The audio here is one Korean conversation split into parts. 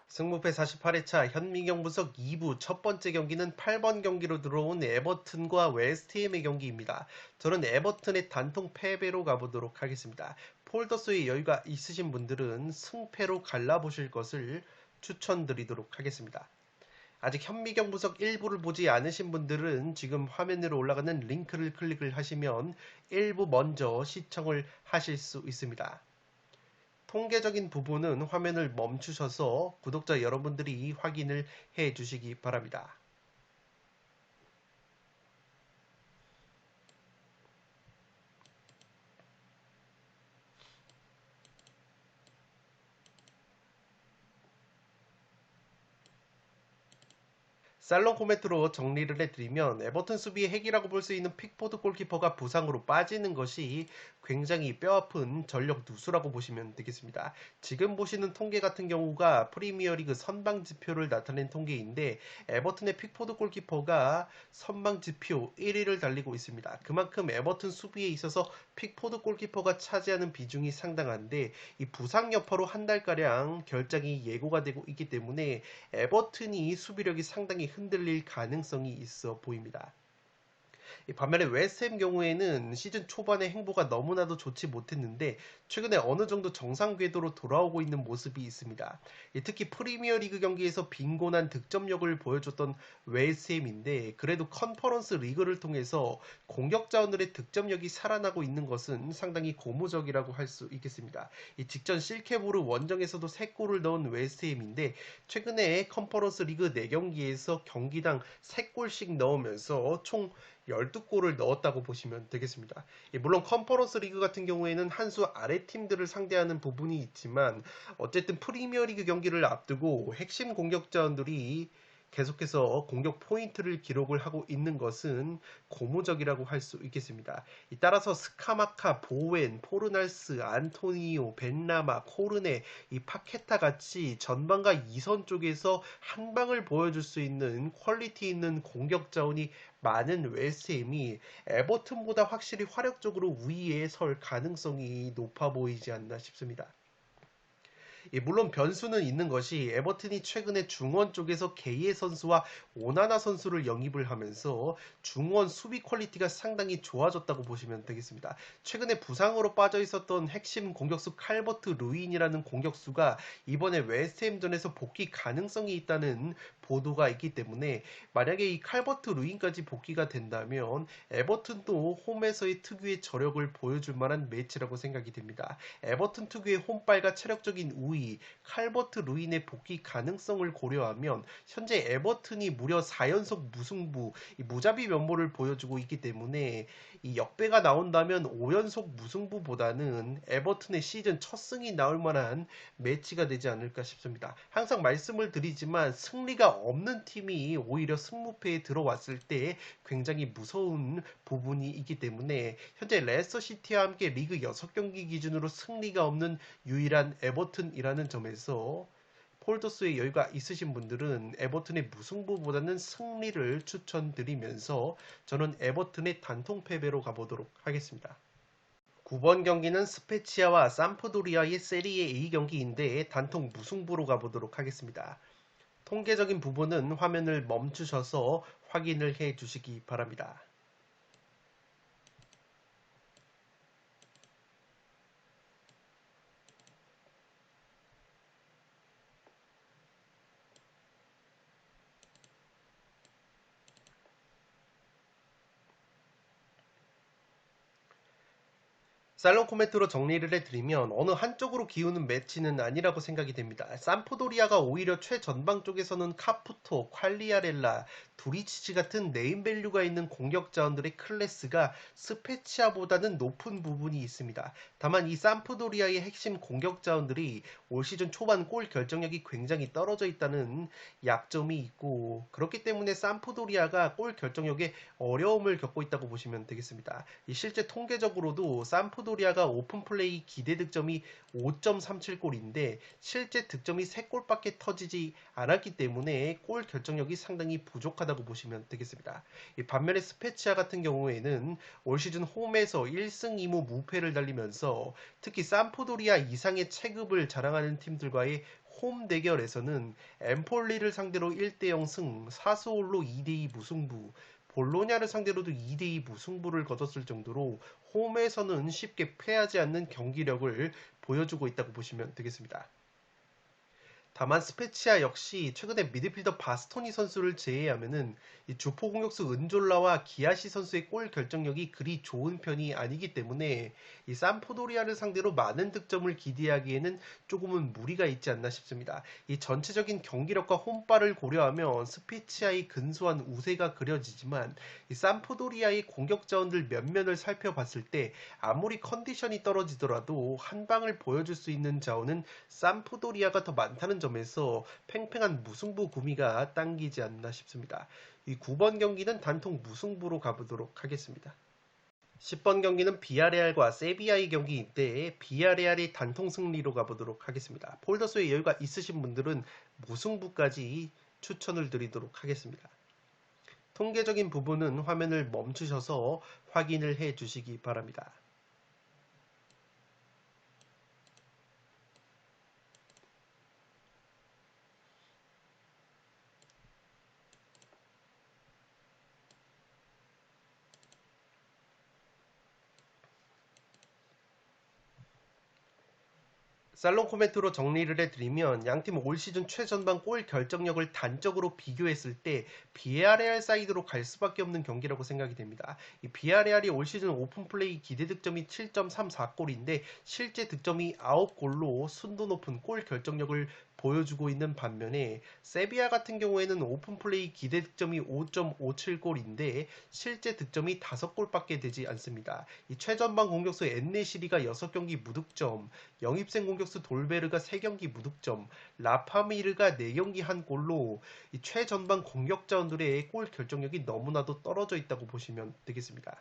승무패 48회차 현미경 분석 2부 첫 번째 경기는 8번 경기로 들어온 에버튼과 웨스트햄의 경기입니다. 저는 에버튼의 단통 패배로 가보도록 하겠습니다. 폴더스의 여유가 있으신 분들은 승패로 갈라보실 것을 추천드리도록 하겠습니다. 아직 현미경 분석 1부를 보지 않으신 분들은 지금 화면으로 올라가는 링크를 클릭을 하시면 1부 먼저 시청을 하실 수 있습니다. 통계적인 부분은 화면을 멈추셔서 구독자 여러분들이 확인을 해 주시기 바랍니다. 살롱 코멘트로 정리를 해드리면 에버튼 수비의 핵이라고 볼 수 있는 픽포드 골키퍼가 부상으로 빠지는 것이 굉장히 뼈아픈 전력 누수라고 보시면 되겠습니다. 지금 보시는 통계 같은 경우가 프리미어리그 선방 지표를 나타낸 통계인데 에버튼의 픽포드 골키퍼가 선방 지표 1위를 달리고 있습니다. 그만큼 에버튼 수비에 있어서 픽포드 골키퍼가 차지하는 비중이 상당한데 이 부상 여파로 한 달가량 결장이 예고가 되고 있기 때문에 에버튼이 수비력이 상당히 흔들릴 가능성이 있어 보입니다. 반면에 웨스트햄 경우에는 시즌 초반의 행보가 너무나도 좋지 못했는데 최근에 어느 정도 정상 궤도로 돌아오고 있는 모습이 있습니다. 특히 프리미어리그 경기에서 빈곤한 득점력을 보여줬던 웨스트햄인데 그래도 컨퍼런스 리그를 통해서 공격 자원들의 득점력이 살아나고 있는 것은 상당히 고무적이라고 할 수 있겠습니다. 직전 실케보르 원정에서도 3골을 넣은 웨스트햄인데 최근에 컨퍼런스 리그 4경기에서 경기당 3골씩 넣으면서 총 12골을 넣었다고 보시면 되겠습니다. 물론 컨퍼런스 리그 같은 경우에는 한 수 아래 팀들을 상대하는 부분이 있지만 어쨌든 프리미어리그 경기를 앞두고 핵심 공격자원들이 계속해서 공격 포인트를 기록을 하고 있는 것은 고무적이라고 할 수 있겠습니다. 따라서 스카마카, 보웬, 포르날스, 안토니오, 벤라마, 코르네, 이 파케타 같이 전방과 2선 쪽에서 한 방을 보여줄 수 있는 퀄리티 있는 공격 자원이 많은 웨스트햄이 에버튼보다 확실히 화력적으로 우위에 설 가능성이 높아 보이지 않나 싶습니다. 물론 변수는 있는 것이 에버튼이 최근에 중원 쪽에서 게이에 선수와 오나나 선수를 영입을 하면서 중원 수비 퀄리티가 상당히 좋아졌다고 보시면 되겠습니다. 최근에 부상으로 빠져 있었던 핵심 공격수 칼버트 루인이라는 공격수가 이번에 웨스트햄전에서 복귀 가능성이 있다는 보도가 있기 때문에 만약에 이 칼버트 루인까지 복귀가 된다면 에버튼도 홈에서의 특유의 저력을 보여줄 만한 매치라고 생각이 됩니다. 에버튼 특유의 홈발과 체력적인 우위, 칼버트 루인의 복귀 가능성을 고려하면 현재 에버튼이 무려 4연속 무승부, 무자비 면모를 보여주고 있기 때문에 이 역배가 나온다면 5연속 무승부보다는 에버튼의 시즌 첫 승이 나올 만한 매치가 되지 않을까 싶습니다. 항상 말씀을 드리지만 승리가 없는 팀이 오히려 승무패에 들어왔을 때 굉장히 무서운 부분이 있기 때문에 현재 레스터시티와 함께 리그 6경기 기준으로 승리가 없는 유일한 에버튼이라는 점에서 폴더스의 여유가 있으신 분들은 에버튼의 무승부보다는 승리를 추천드리면서 저는 에버튼의 단통 패배로 가보도록 하겠습니다. 9번 경기는 스페치아와 삼프도리아의 세리에 A 경기인데 단통 무승부로 가보도록 하겠습니다. 통계적인 부분은 화면을 멈추셔서 확인을 해 주시기 바랍니다. 살롱 코멘트로 정리를 해드리면 어느 한쪽으로 기우는 매치는 아니라고 생각이 됩니다. 삼프도리아가 오히려 최전방 쪽에서는 카푸토, 퀄리아렐라, 두리치치 같은 네임밸류가 있는 공격 자원들의 클래스가 스페치아보다는 높은 부분이 있습니다. 다만 이 삼프도리아의 핵심 공격 자원들이 올 시즌 초반 골 결정력이 굉장히 떨어져 있다는 약점이 있고 그렇기 때문에 삼프도리아가 골 결정력에 어려움을 겪고 있다고 보시면 되겠습니다. 실제 통계적으로도 삼프도리아 삼프도리아가 오픈플레이 기대 득점이 5.37골인데 실제 득점이 3골밖에 터지지 않았기 때문에 골 결정력이 상당히 부족하다고 보시면 되겠습니다. 반면에 스페치아 같은 경우에는 올 시즌 홈에서 1승 2무 무패를 달리면서 특히 삼프도리아 이상의 체급을 자랑하는 팀들과의 홈 대결에서는 엠폴리를 상대로 1대0 승, 사스올로 2대2 무승부, 볼로냐를 상대로도 2대2 무승부를 거뒀을 정도로 홈에서는 쉽게 패하지 않는 경기력을 보여주고 있다고 보시면 되겠습니다. 다만 스페치아 역시 최근에 미드필더 바스토니 선수를 제외하면은 이 주포 공격수 은졸라와 기아시 선수의 골 결정력이 그리 좋은 편이 아니기 때문에 이 삼프도리아를 상대로 많은 득점을 기대하기에는 조금은 무리가 있지 않나 싶습니다. 이 전체적인 경기력과 홈발을 고려하면 스페치아의 근소한 우세가 그려지지만 이 삼프도리아의 공격 자원들 면면을 살펴봤을 때 아무리 컨디션이 떨어지더라도 한 방을 보여줄 수 있는 자원은 삼프도리아가 더 많다는 점에서 팽팽한 무승부 구미가 당기지 않나 싶습니다. 이 9번 경기는 단통 무승부로 가보도록 하겠습니다. 10번 경기는 비아레알과 세비야의 경기인데 비아레알이 단통 승리로 가보도록 하겠습니다. 폴더스의 여유가 있으신 분들은 무승부까지 추천을 드리도록 하겠습니다. 통계적인 부분은 화면을 멈추셔서 확인을 해 주시기 바랍니다. 살롱 코멘트로 정리를 해드리면 양팀 올 시즌 최전방 골 결정력을 단적으로 비교했을 때 비아레알 사이드로 갈 수밖에 없는 경기라고 생각이 됩니다. 이 비아레알이 올 시즌 오픈플레이 기대 득점이 7.34골인데 실제 득점이 9골로 순도 높은 골 결정력을 보여주고 있는 반면에 세비야 같은 경우에는 오픈플레이 기대 득점이 5.57골인데 실제 득점이 5골밖에 되지 않습니다. 이 최전방 공격수 엔네시리가 6경기 무득점, 영입생 공격수 돌베르가 3경기 무득점, 라파미르가 4경기 한 골로 이 최전방 공격 자원들의 골 결정력이 너무나도 떨어져 있다고 보시면 되겠습니다.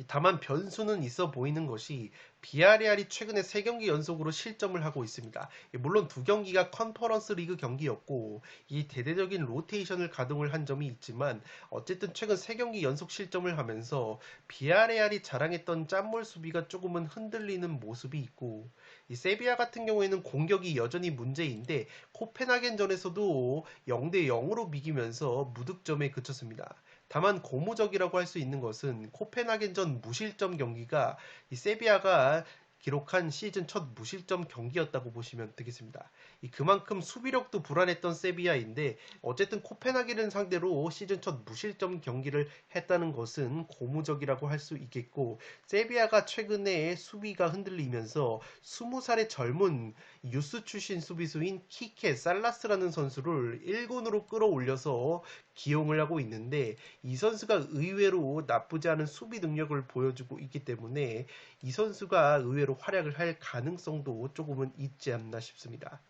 다만 변수는 있어 보이는 것이 비아레알이 최근에 3경기 연속으로 실점을 하고 있습니다. 물론 2경기가 컨퍼런스 리그 경기였고 이 대대적인 로테이션을 가동을 한 점이 있지만 어쨌든 최근 3경기 연속 실점을 하면서 비아레알이 자랑했던 짠물 수비가 조금은 흔들리는 모습이 있고 이 세비야 같은 경우에는 공격이 여전히 문제인데 코펜하겐전에서도 0대0으로 비기면서 무득점에 그쳤습니다. 다만 고무적이라고 할 수 있는 것은 코펜하겐전 무실점 경기가 이 세비야가 기록한 시즌 첫 무실점 경기였다고 보시면 되겠습니다. 그만큼 수비력도 불안했던 세비야인데 어쨌든 코펜하겐을 상대로 시즌 첫 무실점 경기를 했다는 것은 고무적이라고 할 수 있겠고 세비야가 최근에 수비가 흔들리면서 20살의 젊은 유스 출신 수비수인 키케 살라스라는 선수를 1군으로 끌어올려서 기용을 하고 있는데 이 선수가 의외로 나쁘지 않은 수비 능력을 보여주고 있기 때문에 이 선수가 의외로 활약을 할 가능성도 조금은 있지 않나 싶습니다.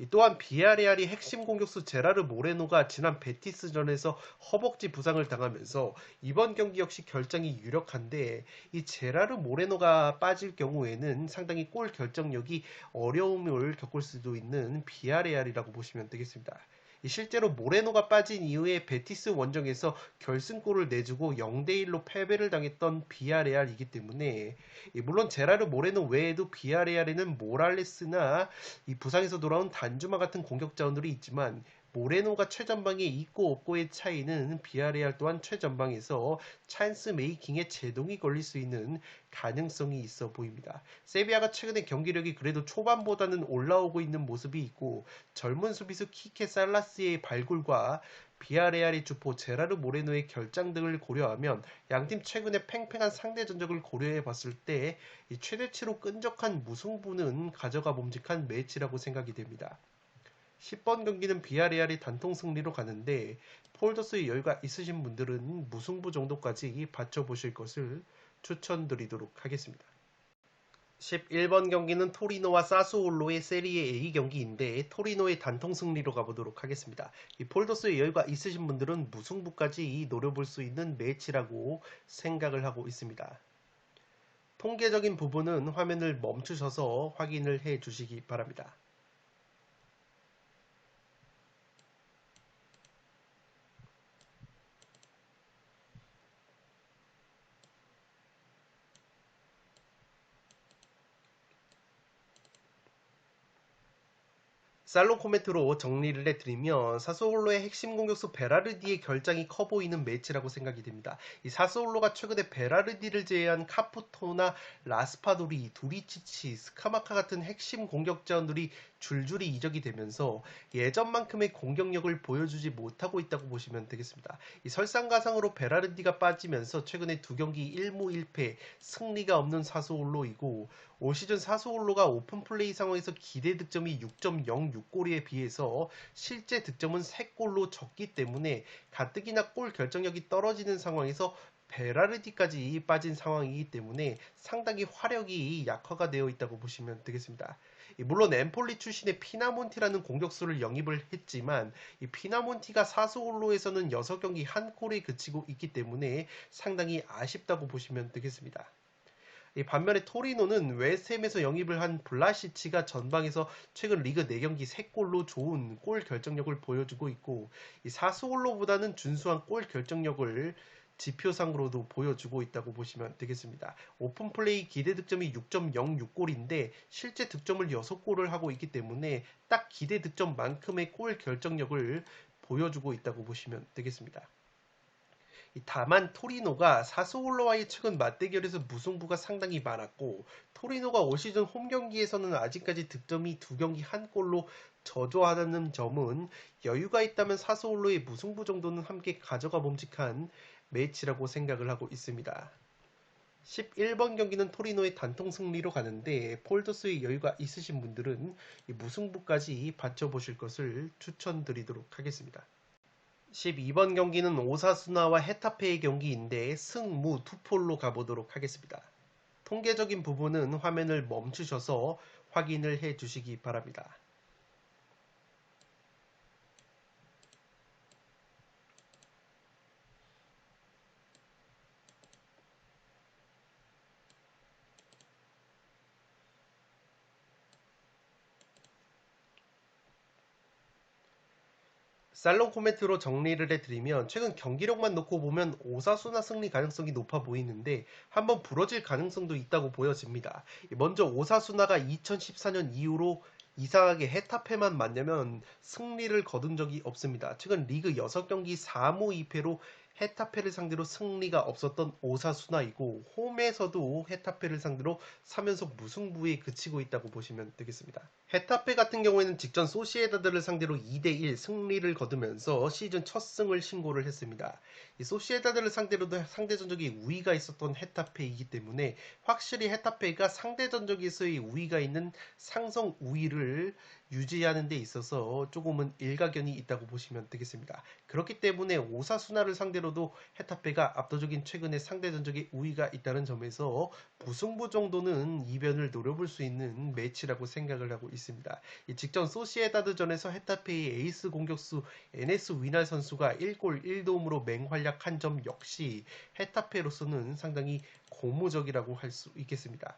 또한 비아레알이 핵심 공격수 제라르 모레노가 지난 베티스전에서 허벅지 부상을 당하면서 이번 경기 역시 결장이 유력한데 이 제라르 모레노가 빠질 경우에는 상당히 골 결정력이 어려움을 겪을 수도 있는 비아레알이라고 보시면 되겠습니다. 실제로 모레노가 빠진 이후에 베티스 원정에서 결승골을 내주고 0대1로 패배를 당했던 비아레알이기 때문에 물론 제라르 모레노 외에도 비아레알에는 모랄레스나 이 부상에서 돌아온 단주마 같은 공격 자원들이 있지만 모레노가 최전방에 있고 없고의 차이는 비아레알 또한 최전방에서 찬스 메이킹에 제동이 걸릴 수 있는 가능성이 있어 보입니다. 세비야가 최근에 경기력이 그래도 초반보다는 올라오고 있는 모습이 있고 젊은 수비수 키케 살라스의 발굴과 비아레알의 주포 제라르 모레노의 결장 등을 고려하면 양팀 최근의 팽팽한 상대 전적을 고려해 봤을 때 최대치로 끈적한 무승부는 가져가 봄직한 매치라고 생각이 됩니다. 10번 경기는 비아레알이 단통 승리로 가는데 폴더스의 여유가 있으신 분들은 무승부 정도까지 받쳐보실 것을 추천드리도록 하겠습니다. 11번 경기는 토리노와 사스올로의 세리에 A 경기인데 토리노의 단통 승리로 가보도록 하겠습니다. 이 폴더스의 여유가 있으신 분들은 무승부까지 노려볼 수 있는 매치라고 생각을 하고 있습니다. 통계적인 부분은 화면을 멈추셔서 확인을 해 주시기 바랍니다. 살롱 코멘트로 정리를 해드리면 사스올로의 핵심 공격수 베라르디의 결장이 커 보이는 매치라고 생각이 됩니다. 이 사스올로가 최근에 베라르디를 제외한 카푸토나 라스파도리, 두리치치, 스카마카 같은 핵심 공격자원들이 줄줄이 이적이 되면서 예전만큼의 공격력을 보여주지 못하고 있다고 보시면 되겠습니다. 이 설상가상으로 베라르디가 빠지면서 최근에 두 경기 1무 1패 승리가 없는 사스올로이고 올 시즌 사스올로가 오픈 플레이 상황에서 기대 득점이 6.06골에 비해서 실제 득점은 3골로 적기 때문에 가뜩이나 골 결정력이 떨어지는 상황에서 베라르디까지 빠진 상황이기 때문에 상당히 화력이 약화가 되어 있다고 보시면 되겠습니다. 물론 엠폴리 출신의 피나몬티라는 공격수를 영입을 했지만 이 피나몬티가 사스올로에서는 6경기 1골에 그치고 있기 때문에 상당히 아쉽다고 보시면 되겠습니다. 반면에 토리노는 웨스트햄에서 영입을 한 블라시치가 전방에서 최근 리그 4경기 3골로 좋은 골 결정력을 보여주고 있고 이 사스올로보다는 준수한 골 결정력을 지표상으로도 보여주고 있다고 보시면 되겠습니다. 오픈플레이 기대 득점이 6.06골인데 실제 득점을 6골을 하고 있기 때문에 딱 기대 득점만큼의 골 결정력을 보여주고 있다고 보시면 되겠습니다. 다만 토리노가 사스올로와의 최근 맞대결에서 무승부가 상당히 많았고 토리노가 올 시즌 홈 경기에서는 아직까지 득점이 2경기 1골로 저조하다는 점은 여유가 있다면 사스올로의 무승부 정도는 함께 가져가 봄직한 매치라고 생각을 하고 있습니다. 11번 경기는 토리노의 단통 승리로 가는데 폴더스의 여유가 있으신 분들은 이 무승부까지 받쳐보실 것을 추천드리도록 하겠습니다. 12번 경기는 오사수나와 헤타페의 경기인데 승무 투폴로 가보도록 하겠습니다. 통계적인 부분은 화면을 멈추셔서 확인을 해 주시기 바랍니다. 살롱 코멘트로 정리를 해드리면 최근 경기력만 놓고 보면 오사수나 승리 가능성이 높아 보이는데 한번 부러질 가능성도 있다고 보여집니다. 먼저 오사수나가 2014년 이후로 이상하게 헤타페만 만나면 승리를 거둔 적이 없습니다. 최근 리그 6경기 4무 2패로 헤타페를 상대로 승리가 없었던 오사수나이고 홈에서도 헤타페를 상대로 3연속 무승부에 그치고 있다고 보시면 되겠습니다. 헤타페 같은 경우에는 직전 소시에다드를 상대로 2대1 승리를 거두면서 시즌 첫 승을 신고를 했습니다. 이 소시에다드를 상대로도 상대 전적에 우위가 있었던 헤타페이기 때문에 확실히 헤타페가 상대 전적에서의 우위가 있는 상성 우위를 유지하는 데 있어서 조금은 일가견이 있다고 보시면 되겠습니다. 그렇기 때문에 오사수나를 상대로도 헤타페가 압도적인 최근의 상대 전적에 우위가 있다는 점에서 무승부 정도는 이변을 노려볼 수 있는 매치라고 생각을 하고 있습니다. 이 직전 소시에다드전에서 헤타페의 에이스 공격수 NS 위날 선수가 1골 1도움으로 맹활약한 점 역시 헤타페로서는 상당히 고무적이라고 할 수 있겠습니다.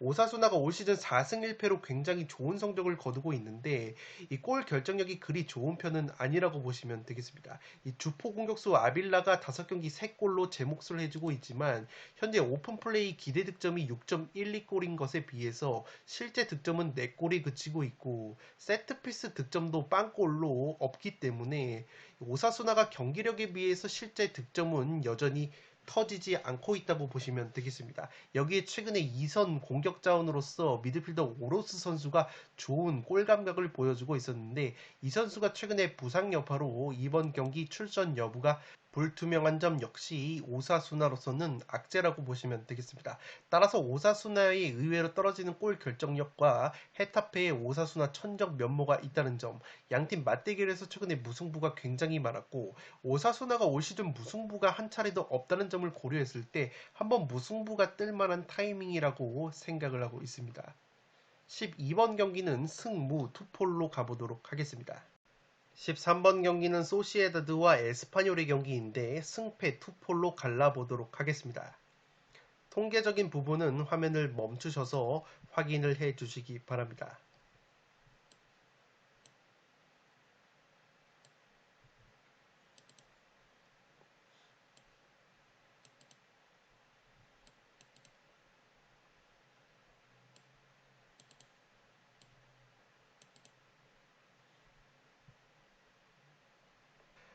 오사수나가 올 시즌 4승 1패로 굉장히 좋은 성적을 거두고 있는데 이 골 결정력이 그리 좋은 편은 아니라고 보시면 되겠습니다. 이 주포 공격수 아빌라가 5경기 3골로 제 몫을 해주고 있지만 현재 오픈플레이 기대 득점이 6.12골인 것에 비해서 실제 득점은 4골이 그치고 있고 세트피스 득점도 빵골로 없기 때문에 오사수나가 경기력에 비해서 실제 득점은 여전히 터지지 않고 있다고 보시면 되겠습니다. 여기에 최근에 2선 공격 자원으로서 미드필더 오로스 선수가 좋은 골 감각을 보여주고 있었는데 이 선수가 최근에 부상 여파로 이번 경기 출전 여부가 불투명한 점 역시 오사수나로서는 악재라고 보시면 되겠습니다. 따라서 오사수나의 의외로 떨어지는 골 결정력과 헤타페의 오사수나 천적 면모가 있다는 점, 양팀 맞대결에서 최근에 무승부가 굉장히 많았고 오사수나가 올 시즌 무승부가 한 차례도 없다는 점을 고려했을 때 한번 무승부가 뜰 만한 타이밍이라고 생각을 하고 있습니다. 12번 경기는 승무 투폴로 가보도록 하겠습니다. 13번 경기는 소시에다드와 에스파뇰의 경기인데 승패 투폴로 갈라보도록 하겠습니다. 통계적인 부분은 화면을 멈추셔서 확인을 해 주시기 바랍니다.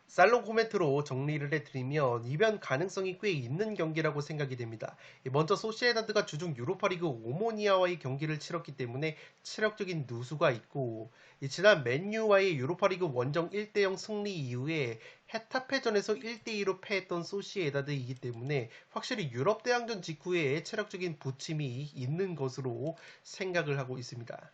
살롱 코멘트로 정리를 해드리면 이변 가능성이 꽤 있는 경기라고 생각이 됩니다. 먼저 소시에다드가 주중 유로파리그 오모니아와의 경기를 치렀기 때문에 체력적인 누수가 있고, 지난 맨유와의 유로파리그 원정 1대0 승리 이후에 헤타페전에서 1대2로 패했던 소시에다드이기 때문에 확실히 유럽 대항전 직후에 체력적인 부침이 있는 것으로 생각을 하고 있습니다.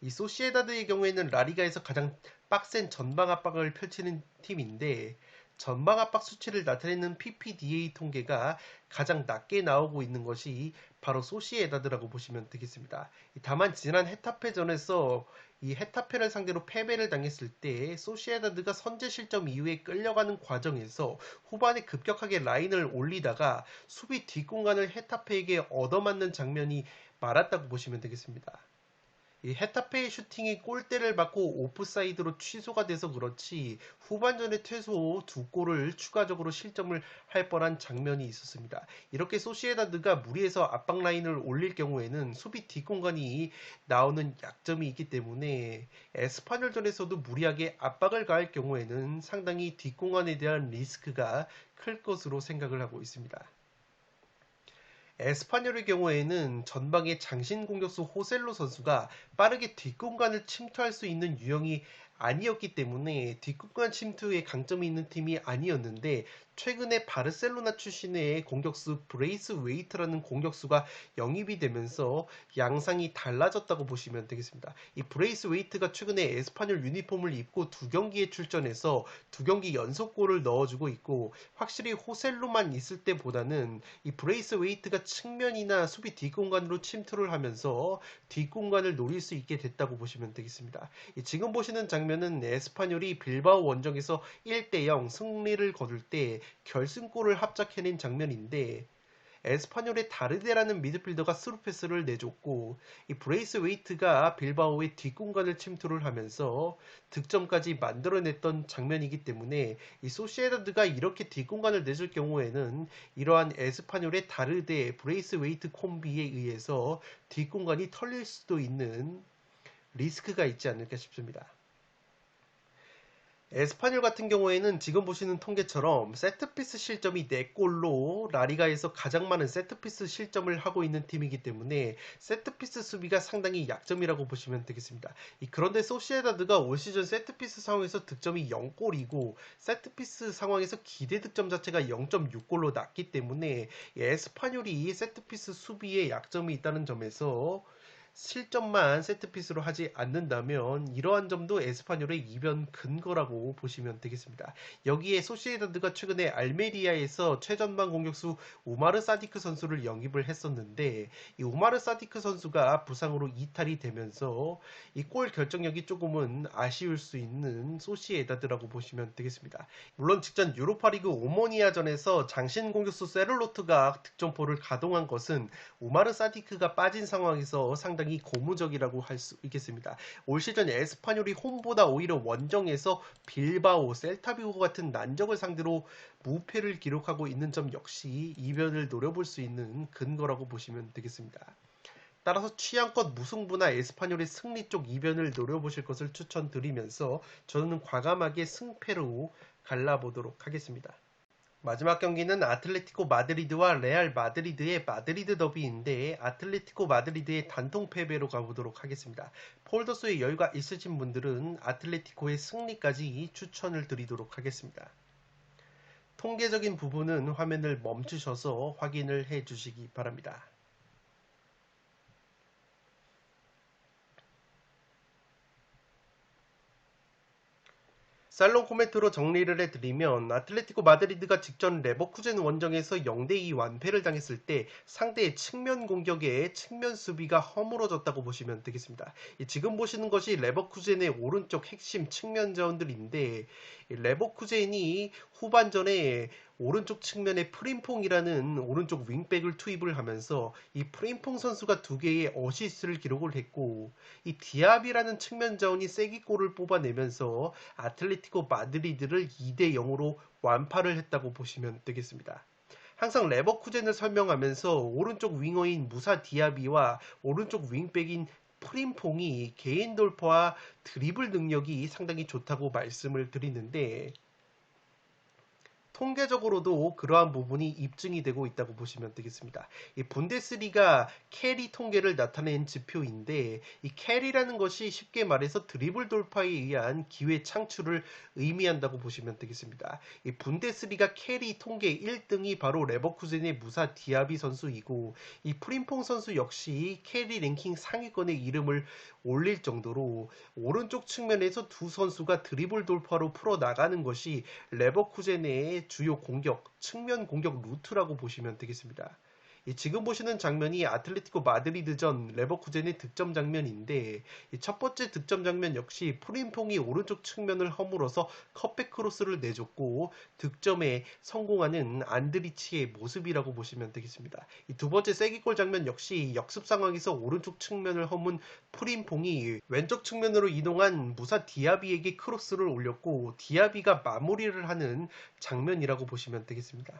이 소시에다드의 경우에는 라리가에서 가장 빡센 전방 압박을 펼치는 팀인데, 전방 압박 수치를 나타내는 PPDA 통계가 가장 낮게 나오고 있는 것이 바로 소시에다드라고 보시면 되겠습니다. 다만 지난 헤타페전에서 이 헤타페를 상대로 패배를 당했을 때 소시에다드가 선제 실점 이후에 끌려가는 과정에서 후반에 급격하게 라인을 올리다가 수비 뒷공간을 헤타페에게 얻어맞는 장면이 많았다고 보시면 되겠습니다. 이 헤타페의 슈팅이 골대를 맞고 오프사이드로 취소가 돼서 그렇지 후반전에 최소 2골을 추가적으로 실점을 할 뻔한 장면이 있었습니다. 이렇게 소시에다드가 무리해서 압박 라인을 올릴 경우에는 수비 뒷공간이 나오는 약점이 있기 때문에 에스파뇰전에서도 무리하게 압박을 가할 경우에는 상당히 뒷공간에 대한 리스크가 클 것으로 생각을 하고 있습니다. 에스파뇰의 경우에는 전방의 장신 공격수 호셀로 선수가 빠르게 뒷공간을 침투할 수 있는 유형이 아니었기 때문에 뒷공간 침투에 강점이 있는 팀이 아니었는데, 최근에 바르셀로나 출신의 공격수 브레이스 웨이트라는 공격수가 영입이 되면서 양상이 달라졌다고 보시면 되겠습니다. 이 브레이스 웨이트가 최근에 에스파뇰 유니폼을 입고 2경기에 출전해서 2경기 연속골을 넣어주고 있고, 확실히 호셀로만 있을 때보다는 이 브레이스 웨이트가 측면이나 수비 뒷공간으로 침투를 하면서 뒷공간을 노릴 수 있게 됐다고 보시면 되겠습니다. 지금 보시는 장면은 에스파뇰이 빌바오 원정에서 1대0 승리를 거둘 때 결승골을 합작해낸 장면인데, 에스파뇰의 다르데라는 미드필더가 스루 패스를 내줬고, 이 브레이스 웨이트가 빌바오의 뒷공간을 침투를 하면서 득점까지 만들어냈던 장면이기 때문에 이 소시에다드가 이렇게 뒷공간을 내줄 경우에는 이러한 에스파뇰의 다르데 브레이스 웨이트 콤비에 의해서 뒷공간이 털릴 수도 있는 리스크가 있지 않을까 싶습니다. 에스파뇰 같은 경우에는 지금 보시는 통계처럼 세트피스 실점이 4골로 라리가에서 가장 많은 세트피스 실점을 하고 있는 팀이기 때문에 세트피스 수비가 상당히 약점이라고 보시면 되겠습니다. 그런데 소시에다드가 올 시즌 세트피스 상황에서 득점이 0골이고 세트피스 상황에서 기대 득점 자체가 0.6골로 낮기 때문에 에스파뇰이 세트피스 수비에 약점이 있다는 점에서 실점만 세트피스로 하지 않는다면 이러한 점도 에스파뇰의 이변 근거라고 보시면 되겠습니다. 여기에 소시에다드가 최근에 알메리아에서 최전방 공격수 우마르 사디크 선수를 영입을 했었는데, 이 우마르 사디크 선수가 부상으로 이탈이 되면서 이 골 결정력이 조금은 아쉬울 수 있는 소시에다드라고 보시면 되겠습니다. 물론 직전 유로파리그 오모니아전에서 장신 공격수 세를로트가 득점포를 가동한 것은 우마르 사디크가 빠진 상황에서 상당히 고무적이라고 할 수 있겠습니다. 올 시즌 에스파뇰이 홈보다 오히려 원정에서 빌바오, 셀타비고 같은 난적을 상대로 무패를 기록하고 있는 점 역시 이변을 노려볼 수 있는 근거라고 보시면 되겠습니다. 따라서 취향껏 무승부나 에스파뇰의 승리 쪽 이변을 노려보실 것을 추천드리면서 저는 과감하게 승패로 갈라보도록 하겠습니다. 마지막 경기는 아틀레티코 마드리드와 레알 마드리드의 마드리드 더비인데, 아틀레티코 마드리드의 단통 패배로 가보도록 하겠습니다. 폴더스의 여유가 있으신 분들은 아틀레티코의 승리까지 추천을 드리도록 하겠습니다. 통계적인 부분은 화면을 멈추셔서 확인을 해 주시기 바랍니다. 살롱 코멘트로 정리를 해드리면, 아틀레티코 마드리드가 직전 레버쿠젠 원정에서 0대2 완패를 당했을 때 상대의 측면 공격에 측면 수비가 허물어졌다고 보시면 되겠습니다. 지금 보시는 것이 레버쿠젠의 오른쪽 핵심 측면 자원들인데, 레버쿠젠이 후반전에 오른쪽 측면에 프림퐁이라는 오른쪽 윙백을 투입을 하면서 이 프림퐁 선수가 2개의 어시스트를 기록을 했고, 이 디아비라는 측면 자원이 쐐기골을 뽑아내면서 아틀레티코 마드리드를 2대 0으로 완파를 했다고 보시면 되겠습니다. 항상 레버쿠젠을 설명하면서 오른쪽 윙어인 무사 디아비와 오른쪽 윙백인 프림퐁이 개인 돌파와 드리블 능력이 상당히 좋다고 말씀을 드리는데, 통계적으로도 그러한 부분이 입증이 되고 있다고 보시면 되겠습니다. 이 분데스리가 캐리 통계를 나타낸 지표인데, 이 캐리라는 것이 쉽게 말해서 드리블 돌파에 의한 기회 창출을 의미한다고 보시면 되겠습니다. 이 분데스리가 캐리 통계 1등이 바로 레버쿠젠의 무사 디아비 선수이고, 이 프림퐁 선수 역시 캐리 랭킹 상위권에 이름을 올릴 정도로 오른쪽 측면에서 두 선수가 드리블 돌파로 풀어나가는 것이 레버쿠젠의 주요 공격, 측면 공격 루트라고 보시면 되겠습니다. 지금 보시는 장면이 아틀레티코 마드리드전 레버쿠젠의 득점 장면인데, 첫 번째 득점 장면 역시 프림퐁이 오른쪽 측면을 허물어서 컷백 크로스를 내줬고 득점에 성공하는 안드리치의 모습이라고 보시면 되겠습니다. 두 번째 쐐기골 장면 역시 역습 상황에서 오른쪽 측면을 허문 프림퐁이 왼쪽 측면으로 이동한 무사 디아비에게 크로스를 올렸고 디아비가 마무리를 하는 장면이라고 보시면 되겠습니다.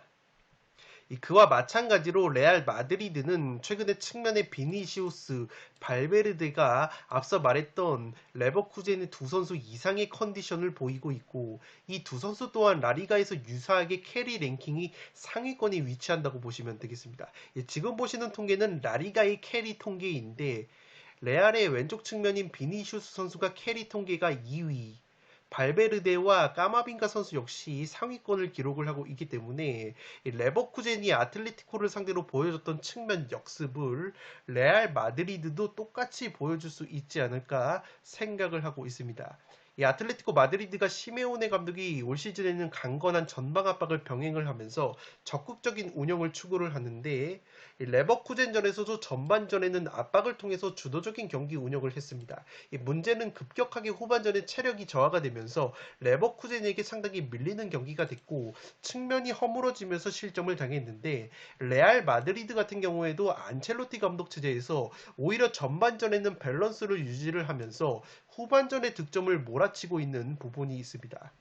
그와 마찬가지로 레알 마드리드는 최근에 측면의 비니시우스, 발베르데가 앞서 말했던 레버쿠젠의 두 선수 이상의 컨디션을 보이고 있고, 이 두 선수 또한 라리가에서 유사하게 캐리 랭킹이 상위권에 위치한다고 보시면 되겠습니다. 지금 보시는 통계는 라리가의 캐리 통계인데, 레알의 왼쪽 측면인 비니시우스 선수가 캐리 통계가 2위, 발베르데와 까마빙가 선수 역시 상위권을 기록을 하고 있기 때문에 레버쿠젠이 아틀레티코를 상대로 보여줬던 측면 역습을 레알 마드리드도 똑같이 보여줄 수 있지 않을까 생각을 하고 있습니다. 이 아틀레티코 마드리드가 시메오네 감독이 올 시즌에는 강건한 전방 압박을 병행을 하면서 적극적인 운영을 추구를 하는데, 레버쿠젠전에서도 전반전에는 압박을 통해서 주도적인 경기 운영을 했습니다. 문제는 급격하게 후반전에 체력이 저하가 되면서 레버쿠젠에게 상당히 밀리는 경기가 됐고 측면이 허물어지면서 실점을 당했는데, 레알 마드리드 같은 경우에도 안첼로티 감독 체제에서 오히려 전반전에는 밸런스를 유지를 하면서 후반전에 득점을 몰아치고 있는 부분이 있습니다.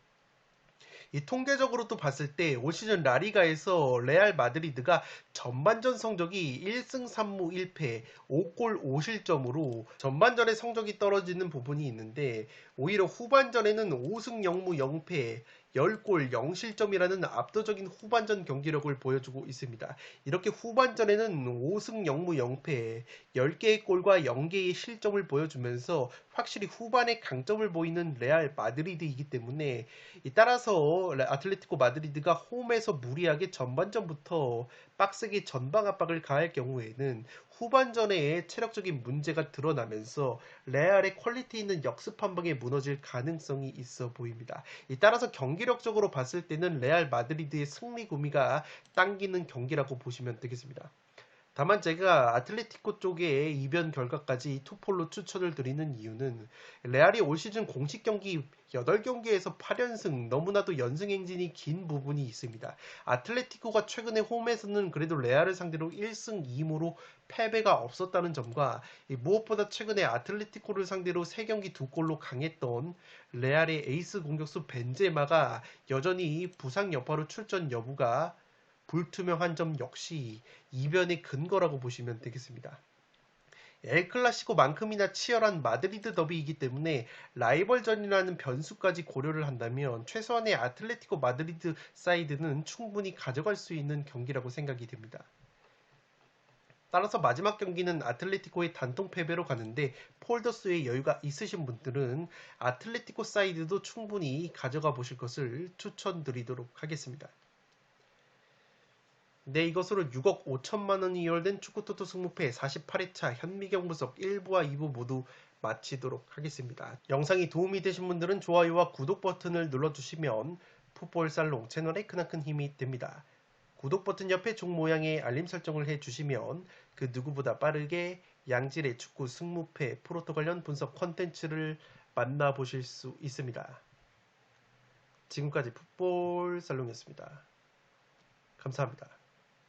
통계적으로도 봤을 때 올 시즌 라리가에서 레알 마드리드가 전반전 성적이 1승 3무 1패 5골 5실점으로 전반전의 성적이 떨어지는 부분이 있는데, 오히려 후반전에는 5승 0무 0패 10골 0실점이라는 압도적인 후반전 경기력을 보여주고 있습니다. 이렇게 후반전에는 5승 0무 0패 10개의 골과 0개의 실점을 보여주면서 확실히 후반에 강점을 보이는 레알 마드리드이기 때문에, 따라서 아틀레티코 마드리드가 홈에서 무리하게 전반전부터 빡세게 전방 압박을 가할 경우에는 후반전에 체력적인 문제가 드러나면서 레알의 퀄리티 있는 역습 한 방에 무너질 가능성이 있어 보입니다. 따라서 경기력적으로 봤을 때는 레알 마드리드의 승리 구미가 당기는 경기라고 보시면 되겠습니다. 다만 제가 아틀레티코 쪽의 이변 결과까지 투폴로 추천을 드리는 이유는, 레알이 올 시즌 공식 경기 8경기에서 8연승, 너무나도 연승 행진이 긴 부분이 있습니다. 아틀레티코가 최근에 홈에서는 그래도 레알을 상대로 1승 2무로 패배가 없었다는 점과, 무엇보다 최근에 아틀레티코를 상대로 3경기 2골로 강했던 레알의 에이스 공격수 벤제마가 여전히 부상 여파로 출전 여부가 불투명한 점 역시 이변의 근거라고 보시면 되겠습니다. 엘클라시코만큼이나 치열한 마드리드 더비이기 때문에 라이벌전이라는 변수까지 고려를 한다면 최소한의 아틀레티코 마드리드 사이드는 충분히 가져갈 수 있는 경기라고 생각이 됩니다. 따라서 마지막 경기는 아틀레티코의 단통 패배로 가는데, 폴더스의 여유가 있으신 분들은 아틀레티코 사이드도 충분히 가져가 보실 것을 추천드리도록 하겠습니다. 네, 이것으로 6억 5천만 원이 이월된 축구토토 승무패 48회차 현미경 분석 1부와 2부 모두 마치도록 하겠습니다. 영상이 도움이 되신 분들은 좋아요와 구독 버튼을 눌러주시면 풋볼살롱 채널에 크나큰 힘이 됩니다. 구독 버튼 옆에 종 모양의 알림 설정을 해주시면 그 누구보다 빠르게 양질의 축구 승무패 프로토 관련 분석 컨텐츠를 만나보실 수 있습니다. 지금까지 풋볼 살롱이었습니다. 감사합니다.